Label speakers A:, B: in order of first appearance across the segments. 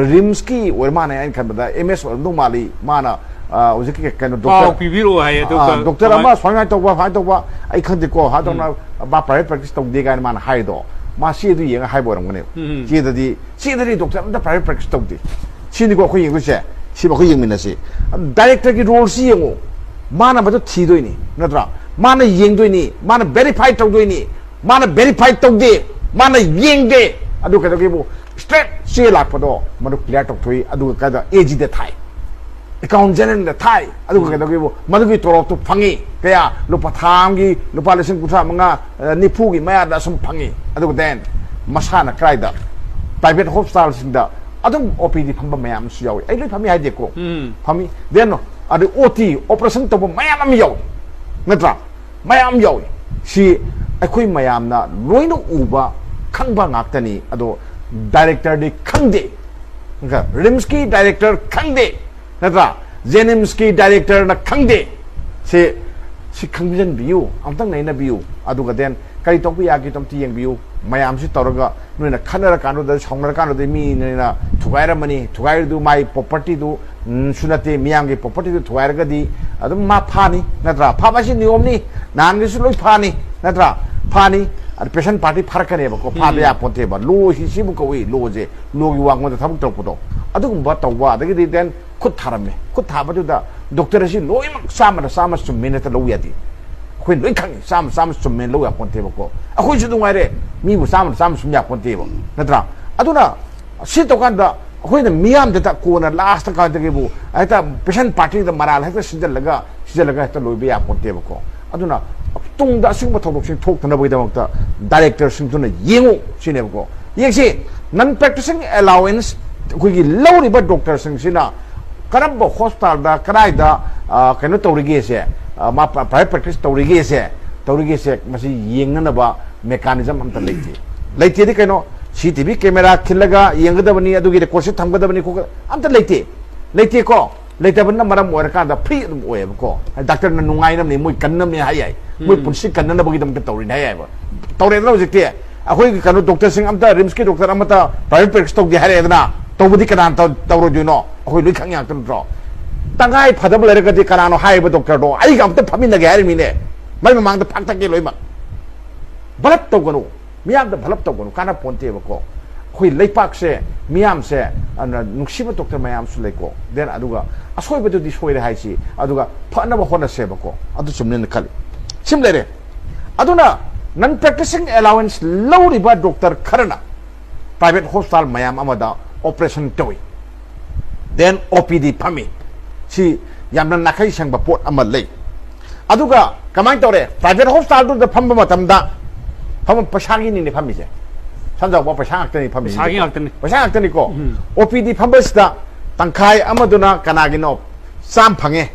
A: rimski or mana and Canada MS or no mali mana was a kind of doctor Amas find out I can't go how don't know about private practice of the guy man hido ma see the young high boy see the doctor the private practice of the see the go English see what you mean say director role see you mana but tea doing Natra mana ying doing mana verified to doing mana verified to day mana ying day I look at the people straight see like for door manu clear to three I do kind of age the Thai account general the Thai I look at the people manu to pangi kaya lupa tangi lupa listen kuta mga nipugi maya da some pangi I do then masana cried up private hospitals in the I don't OPD pamba mayam siyaw ay loy pami hide ko pami then no adu OT operation to mayam yaw natra mayam yaw si ako'y mayam na loy no uba khangba ngaktani ado director de khangde nga rimski director khangde natra jenimski director na khangde si khangbijan biu amtang nei na biu aduga den kari tong pi yagi tong tieng biu mayam si toroga noina khanara kanu da songna kanu da mi na thugaira mani thugair du mai property du sunate miyang ge property du thugair ga di adum ma phani natra phaba si niyom ni nan ge su loi phani natra phani ar patient party pharakane ba ko phaba ya ponte ba lo hi si bu ko wi lo je lo gi wang ma da thabuk tok podo adugum ba tawwa da gi den khut tharame khut thaba du da doctor si loi mak sama sum minute lo ya di khoi loi khang sam sum men lo ya ponte ba ko akhoi su du ngai re mi bu sam sum ya ponte ba natra aduna si to kan da khoi na miyam de ta ko na last ka de bu ai ta patient party da maral ha ta sinjal laga ta loi be ya ponte ba ko aduna tung da sing ma thok sing thok na boi da makta director sing tu na yengu sine ba ko yengsi non practicing allowance khoi gi low ri ba doctor sing sina karab hospital da karai da kano tawrige se ma private practice tawrige se masi yengna ba mechanism amta leite di kano CCTV camera khilaga yengda bani adu gi course thamgada bani ko amta leite ko leite ban maram or ka da free dum oye ko doctor na nungai nam ni moi kannam ni hayai moi punsi kanna ba gi dam tawrin hayai ba tawre na jikte akhoi kano doctor sing amta rims ki doctor amata private practice tawgi hare na tawbudi kana tawro juno akhoi loi khang yang tro tangai phadab lere ka di kanano hai ba doctor do ai gam ta phamin na gari mi ne mai mang da phak ta ke loi ma balap to ganu miyam da balap to ganu kana ponte ba ko khoi leipak se miyam se ana nuksiba doctor mayam su leko then aduga asoi ba di soi re hai si aduga phana ba hona se ba ko adu chumne na khali simlere aduna non practicing allowance low ri ba doctor kharana private hospital mayam amada operation toy then OPD phami si yamna nakai sangba pot amal lei aduga kamai tore private hospital du da phamba matam da pham pasagi ni phami je samjau ba pasang tani phami pasang tani ko OPD phambas da tangkai amaduna kanagi no sam phange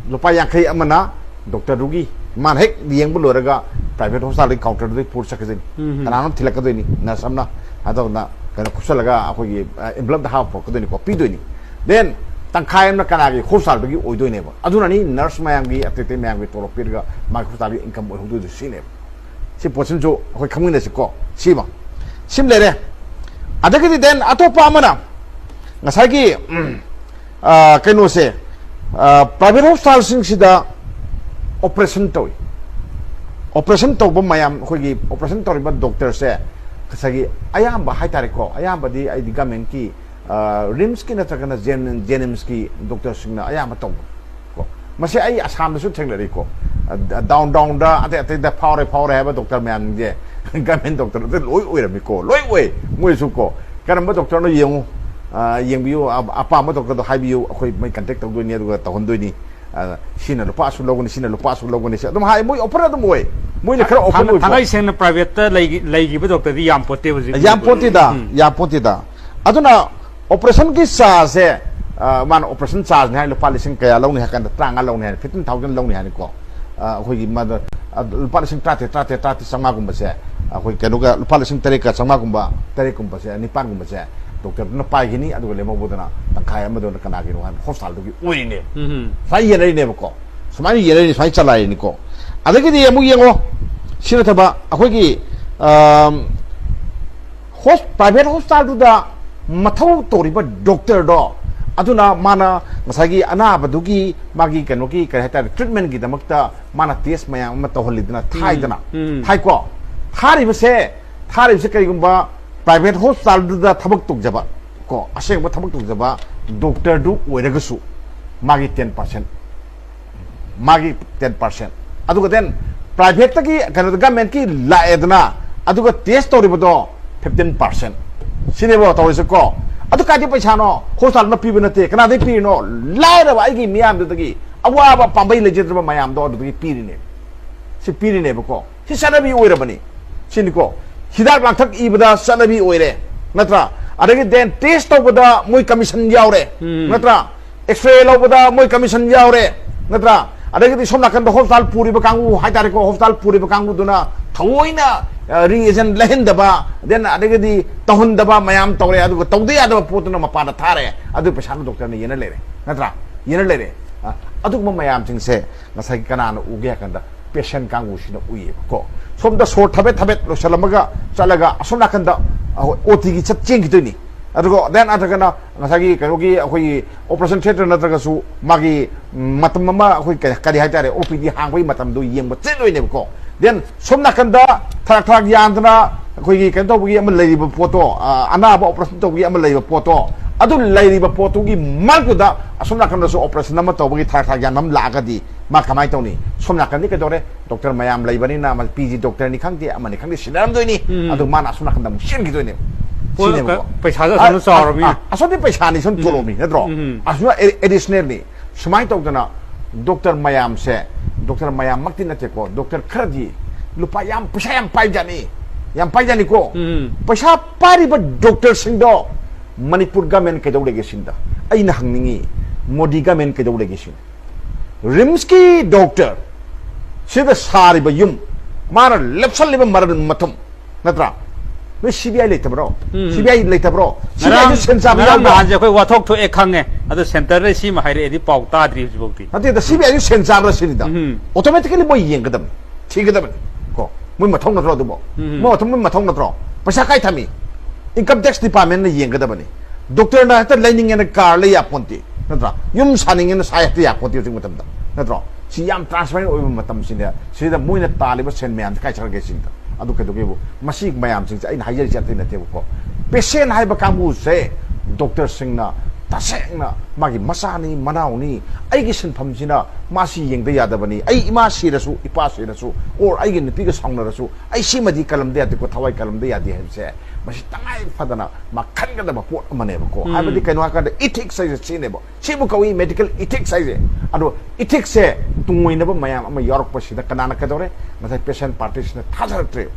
A: lupa yankai amana doctor rugi man hek lieng bu loraga private hospital counter du pur sakajin kanano thilakadoi ni na samna adona kana kusalaga akhoi envelope da half ko doni ko pi doni then tangkai na kanagi hospital bagi oidoi ne ba aduna ni nurse mayang gi atete mayang gi toro pirga ma hospital gi income oidu du sine si posin jo akhoi khaming ne ko si ba simlere adagidi then atopa amana ngasai gi keno se private hospital sing sida operation to ba mayam akhoi gi operation to ba doctor se kasagi ayamba hai tariko ayamba di ai government ki rims ki na takana jenims ki doctor singna ayamba to ko mase ai asam su thenglari ko down da ate da power have doctor man je government doctor de loi oi rami ko loi oi moi su ko karamba doctor no yeng biu apa ma doctor do hai biu akhoi mai contact to do ni do ta hon do ni sina lupa su logo ni sina lupa su logo ni adum hai moi opera dum moi le khara open
B: thangai sen private lei gi doctor di yam pote
A: yam poti da aduna operation ki sa se man operation charge ni lupa lising kaya lo ni hakan tranga lo ni 15000 lo ni han ko akhoi gi ma lupa lising 30 sama gum ba se akhoi kanu ga lupa lising tarika sama gum ba se nipan gum ba se doctor na pai gini adu le mo bodana tangkai amado na kana gi no han hospital du gi oi ne sai ye ne ko sumani ye ne sai chalai ni ko adagi di amu yengo sina taba akhoi gi private hospital du da mathau toriba doctor do aduna mana masagi ana badugi magi kanoki ka hata treatment gi damakta mana test maya ma to holidna thai dana thai ko thari base kai gumba private hospital da thabak tuk jaba ko aseng ba thabak tuk jaba doctor du oiragasu magi 10% magi 10% aduga den private ta ki kano government ki la edna aduga test toriba 15% sinebo tawise ko adu kadi paisa no hospital na pibe na te kana de pi no laira ba igi miam de gi awa ba pambai le jetra mayam do de piri ne si piri ne ko si sanabi oira bani sin ko hidak lang thak ibada sanabi oire natra adagi den test to bada moi commission yaure natra x-ray lo bada moi commission yaure natra adagi di somna kan hospital puri ba kangu haitare ko hospital puri ba kangu duna thawoina reason lehen daba then adagi di tahun daba mayam tawre adu tawde adu potuna mapana thare adu pesana doctor ne yena lere natra yena lere adu mayam sing se ngasai kana no uge kanda patient kangu sina uye ko somda so thabet lo salamaga chalaga asona kanda oti gi chat cheng gitoni adu then atagana ngasagi kanogi akoi operation theater natraga su magi matam mama akoi kari haitare opd hangoi matam do yeng ba cheloi ne ko then somna kanda thak yandna akoi kan to bugi am leiba poto anaba operation to bugi am leiba poto adu leiba poto gi malkuda asomna kanda su operation nama to bugi thak yanam lagadi ma kamai tawni somna kandi ke dore doctor mayam leibani na ma pg doctor ni khangti amani khangti sinam doini adu mana asomna kanda mushin gi doini
B: paisa da sonu sawrami
A: asodi paisa ni son tolomi nedro asuna additionally sumai tawdana doctor mayam se doctor mayam makti na te ko doctor khardi lupa yam paisa yam pai jani ko paisa pari ba doctor singdo manipur government ke dawle gesinda aina hangningi modi government ke dawle gesin rimski doctor sida sari ba yum mara lepsal liba maran matum natra me CBI later bro CBI later bro CBI sensa
B: na anje koi wathok to ekhange adu center re si ma haire edi pau ta dri jibokti
A: ate the CBI sensa ra sinida automatically boy yengadam thigadam ko moi mathong na tro dubo mo thum mathong na tro paisa kai thami income tax department na yengadam ni doctor na ta lining en car le ya ponti natra yum saning en sai ta ya ponti jing matam da natra si yam transparent oi matam sinda sida moi na taliba sen me an kai char ge sinda adu ke dogebu masik mayam sing ai hajer chate na tebu ko patient hai ba kamu se doctor sing na tasengna magi masani manauni ai gi sinpham sina masi yengda yadabani ai ima sirasu ipa sirasu or ai gi nipi ga songna rasu ai simadi kalam de ko thawai kalam de yadi hebse masi tangai fadana ma khanga da pot amane ko habadi kaino ka da ethics sai sinebo sibu kawi medical ethics sai adu ethics se tungoina ba mayam ama york pasida kanana ka dore masai patient parties na thazar tre